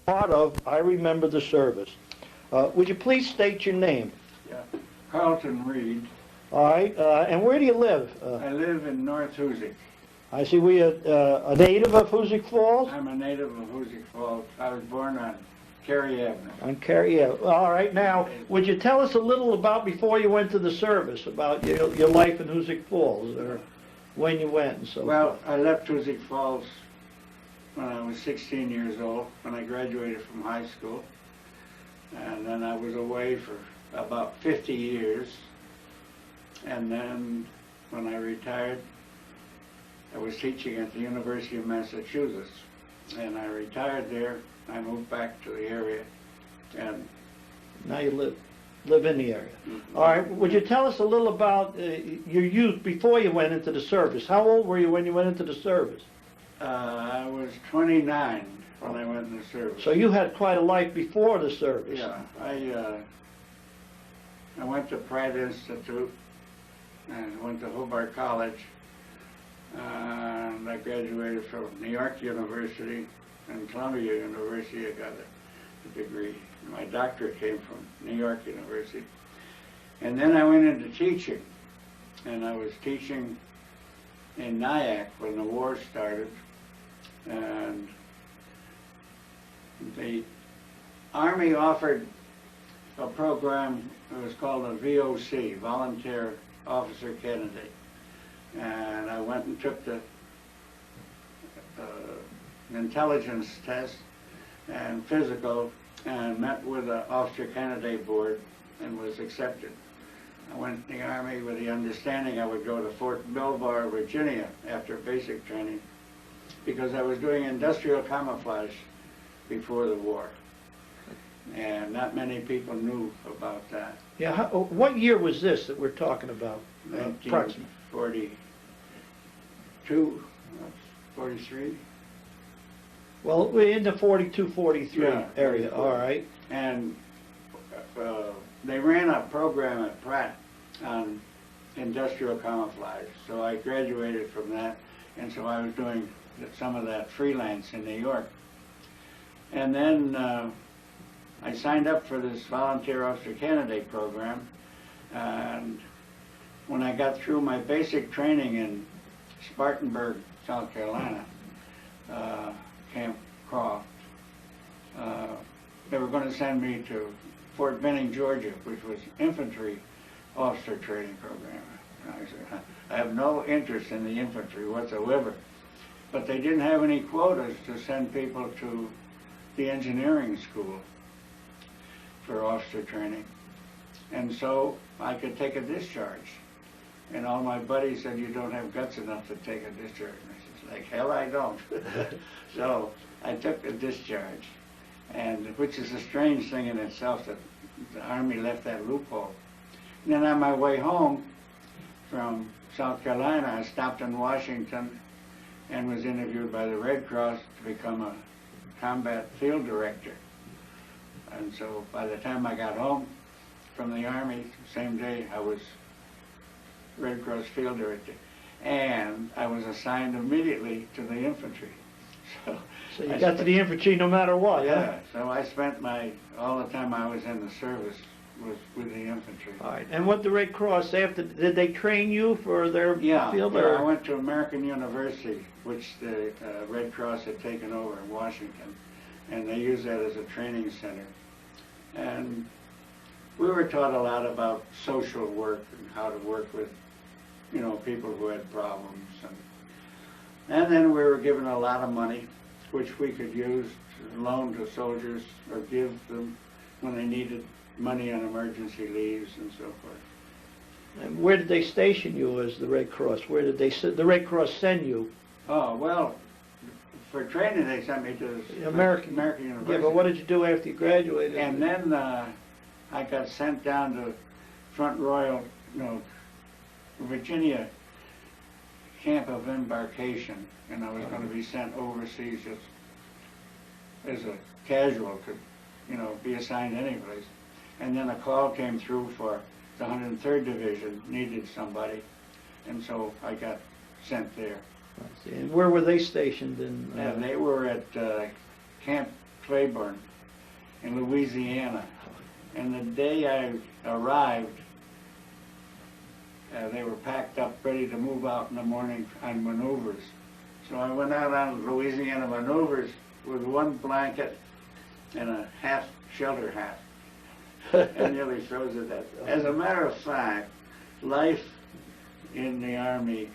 part of I Remember the Service. Would you please state your name? Yeah, Carlton Reed. All right, and where do you live? I live in North Hoosick. I see we are a native of Hoosick Falls? I'm a native of Hoosick Falls. I was born on Cary Avenue. On Cary, yeah. All right, now, would you tell us a little about, before you went to the service, about your life in Hoosick Falls, or when you went and so forth? Well, I left Hoosick Falls when I was 16 years old, when I graduated from high school. And then I was away for about 50 years. And then when I retired, I was teaching at the University of Massachusetts. And I retired there. I moved back to the area. And now you live in the area. All right, would you tell us a little about your youth before you went into the service? How old were you when you went into the service? I was 29 when I went in the service. So you had quite a life before the service. Yeah, I went to Pratt Institute and went to Hobart College, and I graduated from New York University and Columbia University. I got a degree. My doctorate came from New York University. And then I went into teaching, and I was teaching in Nyack when the war started, and the Army offered a program that was called a VOC, Volunteer Officer Candidate. And I went and took the intelligence test and physical and met with the Officer Candidate Board and was accepted. I went in the Army with the understanding I would go to Fort Belvoir, Virginia after basic training because I was doing industrial camouflage before the war. And not many people knew about that. Yeah, what year was this that we're talking about? Approximately 42, 43. Well, we're in the 42, 43 Yeah, area, all right. And they ran a program at Pratt on industrial camouflage. So I graduated from that, and so I was doing some of that freelance in New York. And then I signed up for this volunteer officer candidate program, and when I got through my basic training in Spartanburg, South Carolina, Camp Croft, they were going to send me to Fort Benning, Georgia, which was infantry officer training program. And I said, I have no interest in the infantry whatsoever. But they didn't have any quotas to send people to the engineering school for officer training. And so I could take a discharge. And all my buddies said, you don't have guts enough to take a discharge. And I said, like hell I don't. So I took a discharge, and which is a strange thing in itself that the Army left that loophole. And then on my way home from South Carolina, I stopped in Washington and was interviewed by the Red Cross to become a combat field director. And so by the time I got home from the Army, same day I was Red Cross field director. And I was assigned immediately to the infantry. So you got to the infantry no matter what, yeah? So I spent all the time I was in the service was with the infantry. All right. And what the Red Cross, did they train you for their field? Yeah, I went to American University, which the Red Cross had taken over in Washington, and they used that as a training center. And we were taught a lot about social work and how to work with, people who had problems. And then we were given a lot of money, which we could use to loan to soldiers or give them when they needed money on emergency leaves and so forth. And where did they station you as the Red Cross? Where did the Red Cross send you? Oh, well, for training they sent me to American University. Yeah, but what did you do after you graduated? And then I got sent down to Front Royal, Virginia camp of embarkation, and I was going to be sent overseas just as a casual to, be assigned any place. And then a call came through for the 103rd Division, needed somebody, and so I got sent there. And where were they stationed in? And they were at Camp Claiborne in Louisiana. And the day I arrived, they were packed up, ready to move out in the morning on maneuvers. So I went out on Louisiana maneuvers with one blanket and a half shelter hat. I nearly froze to death. As a matter of fact, life in the Army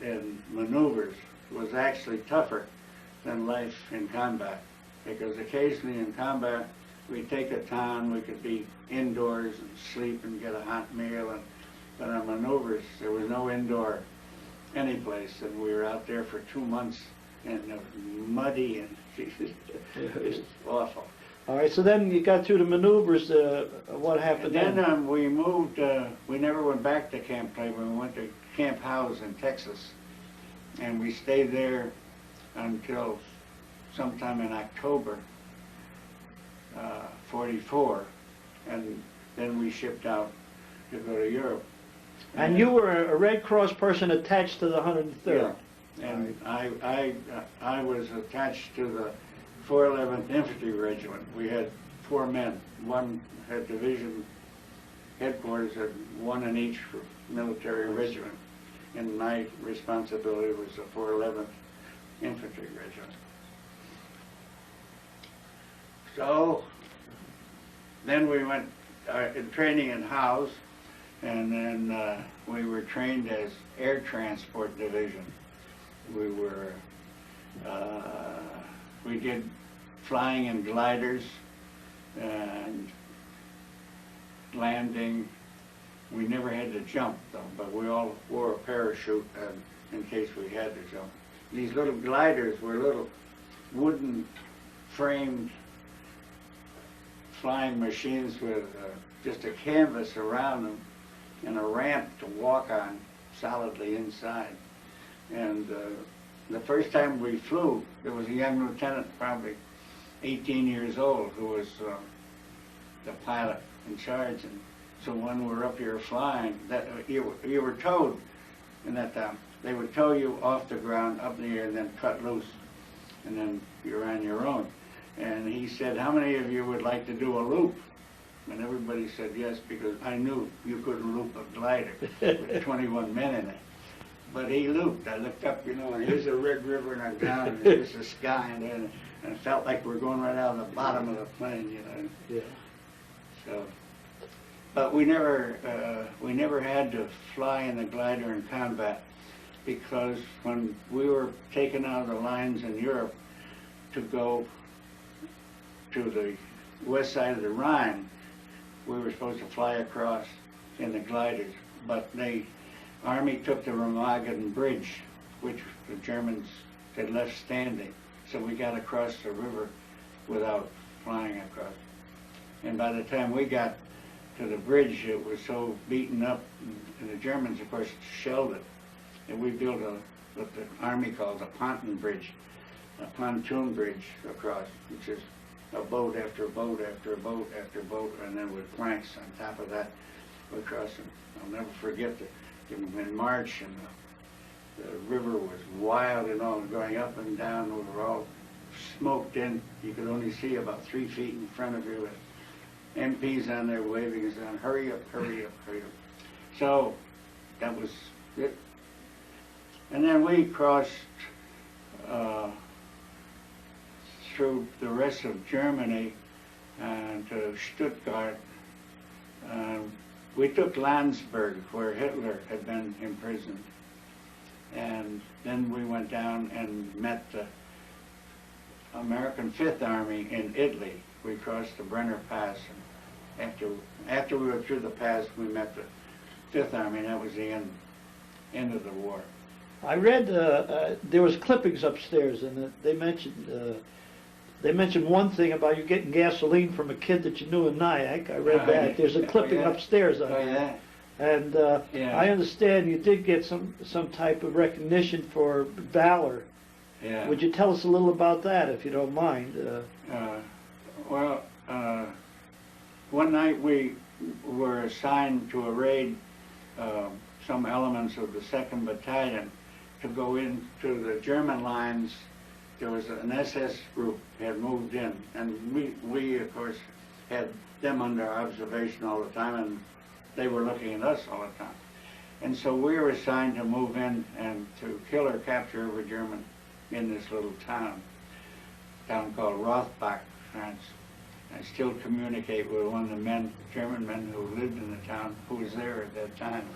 in maneuvers was actually tougher than life in combat, because occasionally in combat we'd take a town, we could be indoors and sleep and get a hot meal, but on maneuvers there was no indoor any place, and we were out there for 2 months, and it was muddy and it was awful. All right, so then you got through the maneuvers. What happened And then? then we moved, we never went back to Camp Claiborne. We went to Camp Howes in Texas, and we stayed there until sometime in October 44, and then we shipped out to go to Europe. And you were a Red Cross person attached to the 103rd. Yeah. And I was attached to the 411th Infantry Regiment. We had 4 men. One had division headquarters, and 1 in each military regiment. And my responsibility was the 411th Infantry Regiment. So then we went in training in Howes, and then we were trained as Air Transport Division. We were, we did flying in gliders and landing. We never had to jump though, but we all wore a parachute in case we had to jump. These little gliders were little wooden framed flying machines with just a canvas around them and a ramp to walk on solidly inside. And the first time we flew, there was a young lieutenant, probably 18 years old, who was the pilot in charge. And so when we were up here flying, that you were towed in that time. They would tow you off the ground, up in the air, and then cut loose. And then you're on your own. And he said, how many of you would like to do a loop? And everybody said yes, because I knew you couldn't loop a glider with 21 men in it. But he looped. I looked up, you know, and here's the Red River, and I'm down, and here's the sky, and it felt like we were going right out of the bottom of the plane, you know. Yeah. So, but we never had to fly in the glider in combat, because when we were taken out of the lines in Europe to go to the west side of the Rhine, we were supposed to fly across in the gliders, but the Army took the Remagen Bridge, which the Germans had left standing, so we got across the river without flying across. And by the time we got to the bridge, it was so beaten up, and the Germans, of course, shelled it. And we built what the Army calls a ponton bridge, a pontoon bridge across, which is a boat after boat after boat after boat, and then with planks on top of that, we crossed them. I'll never forget that in March, and the river was wild and all, going up and down. We were all smoked in. You could only see about 3 feet in front of you, with MPs on there waving us on, hurry up, hurry up, hurry up. So that was it. And then we crossed through the rest of Germany and to Stuttgart. We took Landsberg, where Hitler had been imprisoned. And then we went down and met the American Fifth Army in Italy. We crossed the Brenner Pass, and after we were through the pass, we met the Fifth Army, and that was the end of the war. I read there was clippings upstairs, and they mentioned one thing about you getting gasoline from a kid that you knew in Nyack. I read that. There's a clipping upstairs on that. And I understand you did get some type of recognition for valor. Yeah. Would you tell us a little about that, if you don't mind? One night we were assigned to a raid, some elements of the 2nd Battalion, to go into the German lines there was an SS group had moved in, and we of course had them under observation all the time, and they were looking at us all the time. And so we were assigned to move in and to kill or capture every German in this little town called Rothbach, France. I still communicate with one of the men, German men who lived in the town, who was there at that time.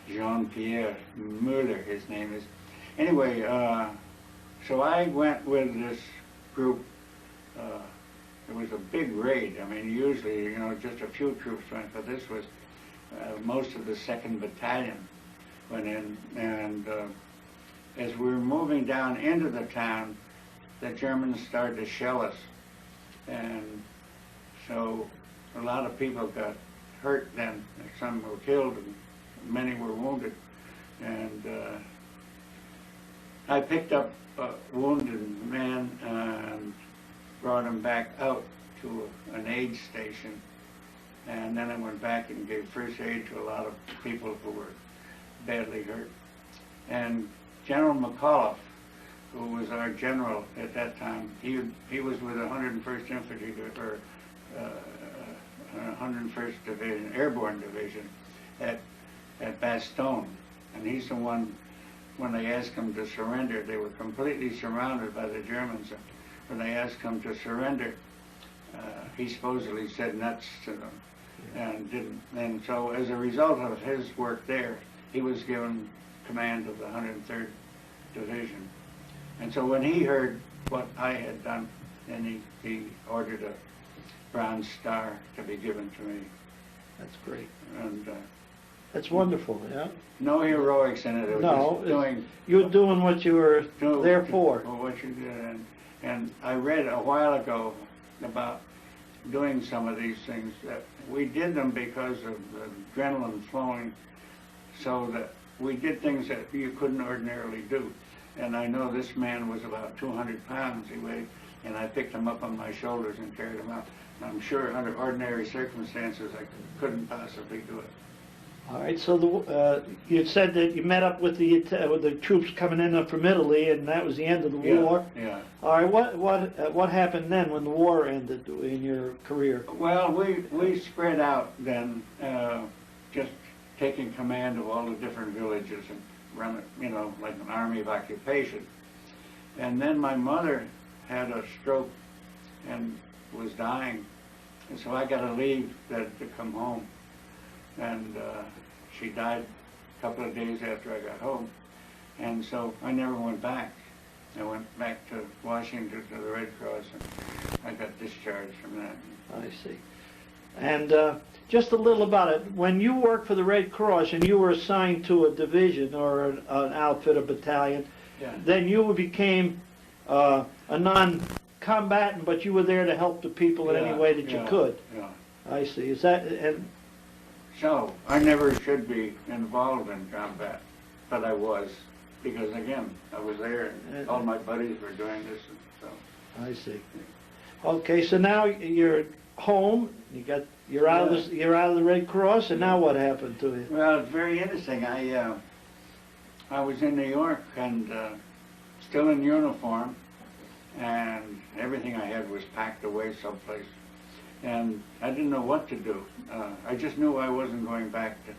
Jean-Pierre Müller, his name is. Anyway, so I went with this group. It was a big raid. I mean, usually, you know, just a few troops went, but this was most of the 2nd Battalion went in. And as we were moving down into the town, the Germans started to shell us. And so a lot of people got hurt then. Some were killed and many were wounded. And I picked up a wounded man and brought him back out to an aid station. And then I went back and gave first aid to a lot of people who were badly hurt. And General McAuliffe, who was our general at that time, he was with the 101st Infantry, or 101st Division, Airborne Division, at Bastogne. And he's the one, when they asked him to surrender, they were completely surrounded by the Germans. When they asked him to surrender, he supposedly said nuts to them and didn't. And so as a result of his work there, he was given command of the 103rd Division. And so when he heard what I had done, then he ordered a Bronze Star to be given to me. That's great. And that's wonderful, yeah? no heroics in it. It was no, just you were doing what you were there for. What you did. And I read a while ago about doing some of these things, that we did them because of the adrenaline flowing, so that we did things that you couldn't ordinarily do. And I know this man was about 200 pounds he weighed, and I picked him up on my shoulders and carried him out. And I'm sure under ordinary circumstances I couldn't possibly do it. All right, so you said that you met up with the troops coming in from Italy, and that was the end of the war. Yeah. All right, what happened then when the war ended in your career? Well, we spread out then, just taking command of all the different villages and run it, you know, like an army of occupation. And then my mother had a stroke and was dying, and so I got to leave to come home. And she died a couple of days after I got home. And so I never went back. I went back to Washington to the Red Cross, and I got discharged from that. I see. And just a little about it. When you worked for the Red Cross and you were assigned to a division or an outfit, a battalion, yeah, then you became a non-combatant, but you were there to help the people in any way that you could. Yeah. I see. Is that... And, so, I never should be involved in combat, but I was, because again, I was there and all my buddies were doing this, and so. I see. Okay, so now you're home, you're out of the Red Cross, and now what happened to you? Well, it's very interesting. I was in New York and still in uniform, and everything I had was packed away someplace. And I didn't know what to do. I just knew I wasn't going back to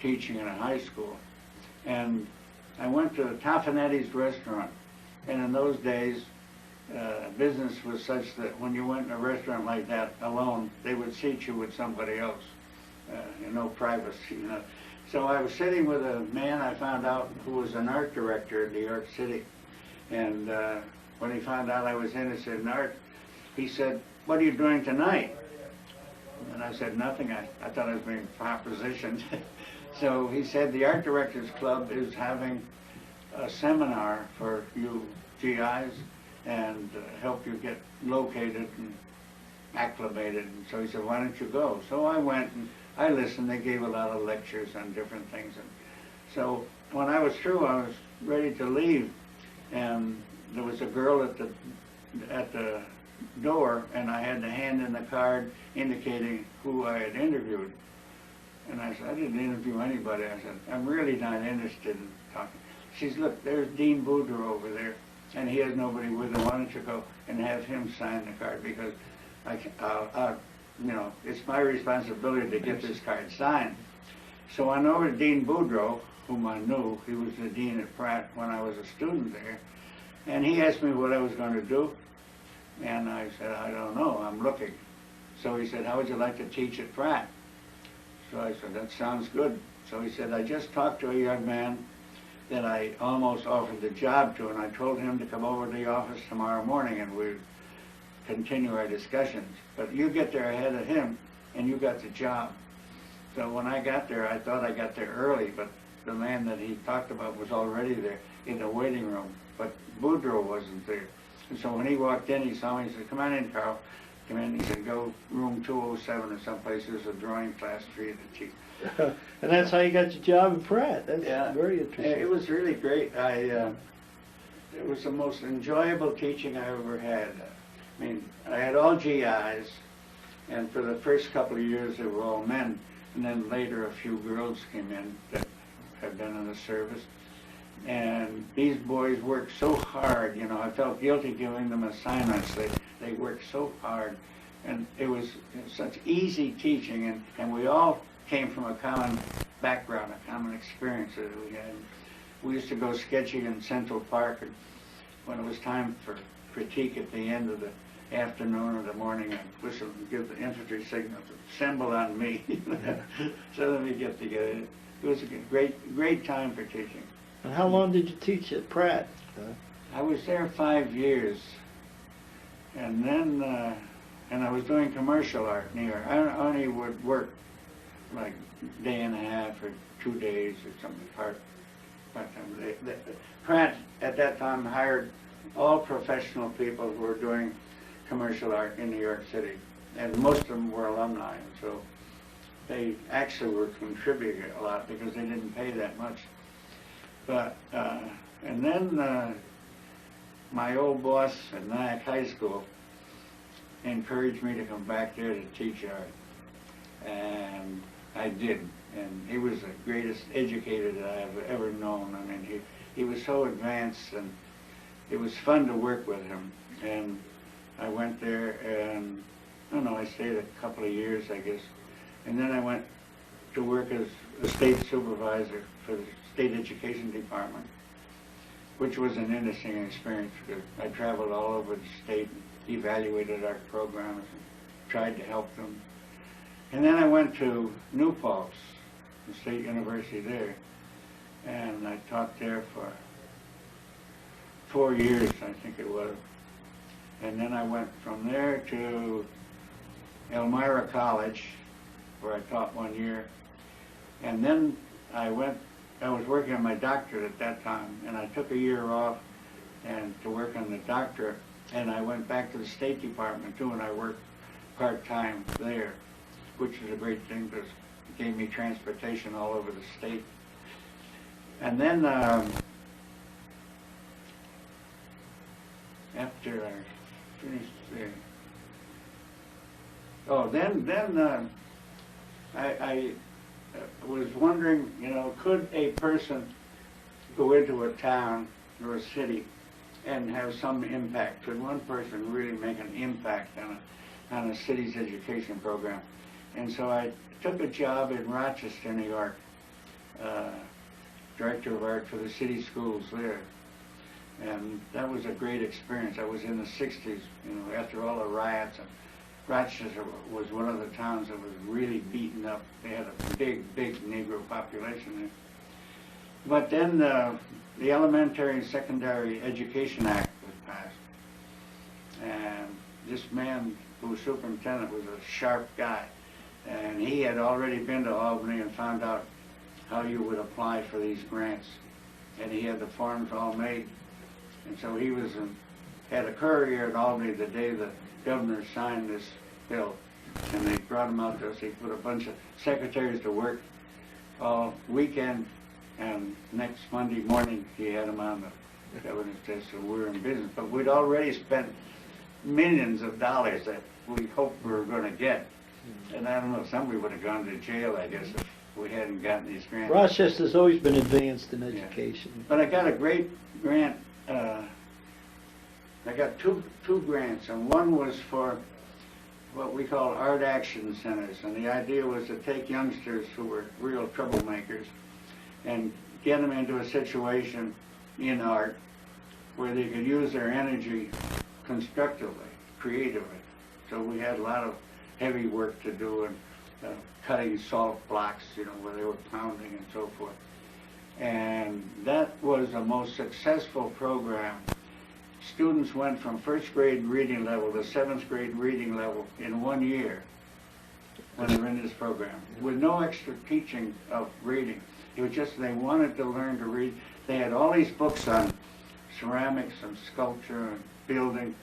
teaching in a high school. And I went to Taffanetti's restaurant. And in those days, business was such that when you went in a restaurant like that alone, they would seat you with somebody else. No privacy, you know. So I was sitting with a man I found out who was an art director in New York City. And when he found out I was interested in art, he said, "What are you doing tonight?" And I said, "Nothing." I thought I was being propositioned. So he said, "The Art Directors Club is having a seminar for you GIs and help you get located and acclimated." And so he said, "Why don't you go?" So I went and I listened. They gave a lot of lectures on different things. And so when I was through, I was ready to leave. And there was a girl at the door, and I had to hand in the card indicating who I had interviewed. And I said, "I didn't interview anybody." I said, "I'm really not interested in talking." She said, "Look, there's Dean Boudreaux over there. and he has nobody with him. Why don't you go and have him sign the card, because it's my responsibility to get this card signed. So I know Dean Boudreaux, whom I knew. He was the dean at Pratt when I was a student there, and he asked me what I was going to do, and I said, I don't know, I'm looking. So he said, how would you like to teach at Pratt? So I said, that sounds good. So he said, I just talked to a young man that I almost offered the job to, and I told him to come over to the office tomorrow morning and we'd continue our discussions. But you get there ahead of him, and you got the job. So when I got there, I thought I got there early, but the man that he talked about was already there in the waiting room. But Boudreaux wasn't there. And so when he walked in, he saw me, he said, come on in, Carl. Come in, he said, go room 207 or someplace. There's a drawing class for you to teach. And that's how you got your job in Pratt. That's very interesting. It was really great. It was the most enjoyable teaching I ever had. I mean, I had all GIs, and for the first couple of years they were all men, and then later a few girls came in that had been in the service. And these boys worked so hard, you know, I felt guilty giving them assignments. They worked so hard, and it was such easy teaching, and we all came from a common background, a common experience that we had. We used to go sketching in Central Park, and when it was time for critique at the end of the afternoon or the morning, I'd whistle and give the infantry signal to assemble on me. So then we get together. It was a great time for teaching. And how long did you teach at Pratt? I was there 5 years, and then and I was doing commercial art in New York. I only would work like a day and a half or 2 days or something part-time. Pratt at that time hired all professional people who were doing commercial art in New York City, and most of them were alumni, and so they actually were contributing a lot because they didn't pay that much. But and then my old boss at Nyack High School encouraged me to come back there to teach art, and I did. And he was the greatest educator that I've ever known. I mean, he was so advanced, and it was fun to work with him. And I went there, and I don't know, I stayed a couple of years, I guess. And then I went to work as a state supervisor for the State Education Department, which was an interesting experience because I traveled all over the state and evaluated our programs and tried to help them. And then I went to New Paltz, the State University there, and I taught there for 4 years, I think it was. And then I went from there to Elmira College, where I taught 1 year. And then I was working on my doctorate at that time, and I took a year off and to work on the doctorate, and I went back to the State Department too, and I worked part-time there, which was a great thing because it gave me transportation all over the state. And then after I finished there, I was wondering, you know, could a person go into a town or a city and have some impact? Could one person really make an impact on a city's education program? And so I took a job in Rochester, New York, director of art for the city schools there. And that was a great experience. I was in the 60s, you know, after all the riots. And Rochester was one of the towns that was really beaten up. They had a big Negro population there. But then the Elementary and Secondary Education Act was passed. And this man who was superintendent was a sharp guy. And he had already been to Albany and found out how you would apply for these grants. And he had the forms all made. And so he was had a courier at Albany the day the governor signed this bill. And they brought him out to us. He put a bunch of secretaries to work all weekend. And next Monday morning, he had them on the governor's desk, so we were in business. But we'd already spent millions of dollars that we hoped we were going to get. And I don't know, somebody would have gone to jail, I guess, if we hadn't gotten these grants. Rochester's always been advanced in education. Yeah. But I got a great grant I got two grants, and one was for what we call art action centers, and the idea was to take youngsters who were real troublemakers and get them into a situation in art where they could use their energy constructively, creatively. So we had a lot of heavy work to do, and cutting salt blocks, you know, where they were pounding and so forth. And that was the most successful program. Students went from first grade reading level to seventh grade reading level in 1 year when they were in this program, with no extra teaching of reading. It was just they wanted to learn to read. They had all these books on ceramics and sculpture and building,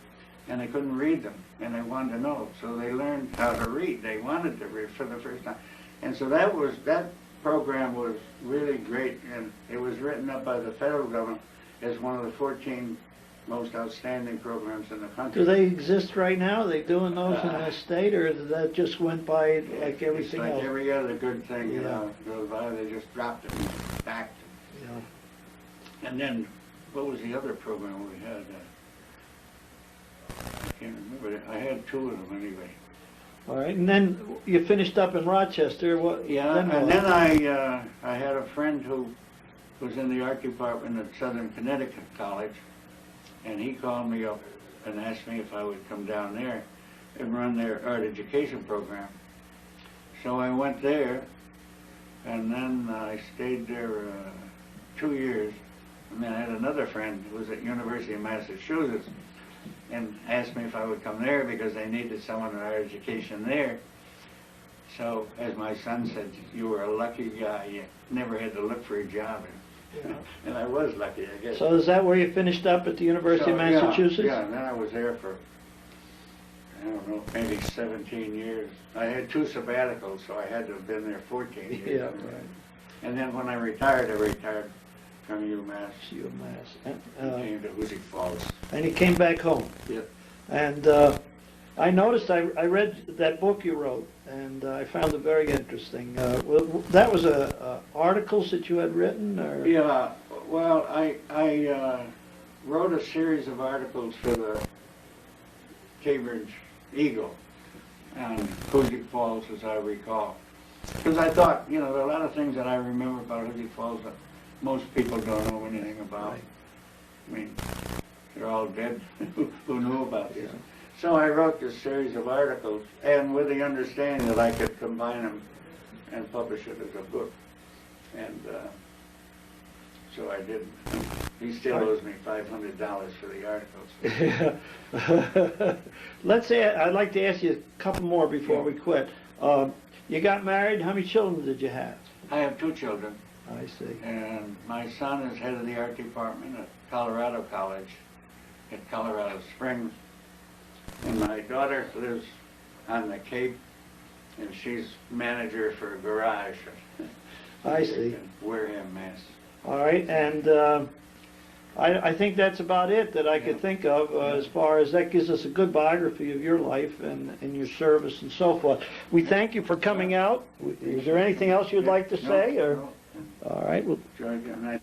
and they couldn't read them, and they wanted to know. So they learned how to read. They wanted to read for the first time. And so that program was really great, and it was written up by the federal government as one of the 14 most outstanding programs in the country. Do they exist right now? Are they doing those in the state, or that just went by like everything else? Like every other good thing, you know, goes by, they just dropped it back. Yeah. And then, what was the other program we had? I can't remember. I had two of them anyway. All right, and then you finished up in Rochester. What? Yeah, then I had a friend who was in the art department at Southern Connecticut College, and he called me up and asked me if I would come down there and run their art education program. So I went there, and then I stayed there 2 years, and then I had another friend who was at University of Massachusetts, and asked me if I would come there because they needed someone in art education there. So, as my son said, you were a lucky guy. You never had to look for a job. Yeah. And I was lucky, I guess. So is that where you finished up at the University of Massachusetts? Yeah, and then I was there for, I don't know, maybe 17 years. I had 2 sabbaticals, so I had to have been there 14 years. Yeah, right. And then when I retired from UMass. UMass. Came to Hoosick Falls. And he came back home. Yep. And I noticed, I read that book you wrote, and I found it very interesting. That was articles that you had written, or? Yeah, well, I wrote a series of articles for the Cambridge Eagle and Hoosick Falls, as I recall. Because I thought, you know, there are a lot of things that I remember about Hoosick Falls that most people don't know anything about. Right. I mean, they're all dead who knew about this. Yeah. So I wrote this series of articles, and with the understanding that I could combine them and publish it as a book. And so I did. He still owes me $500 for the articles. Let's say, I'd like to ask you a couple more before we quit. You got married. How many children did you have? I have 2 children. I see. And my son is head of the art department at Colorado College at Colorado Springs. And my daughter lives on the Cape, and she's manager for a garage. I see. In Wareham, Mass. All right, and I think that's about it that I could think of as far as that gives us a good biography of your life and your service and so forth. We thank you for coming out. Is there anything else you'd like to say? Or? No. All right. Well, Georgia,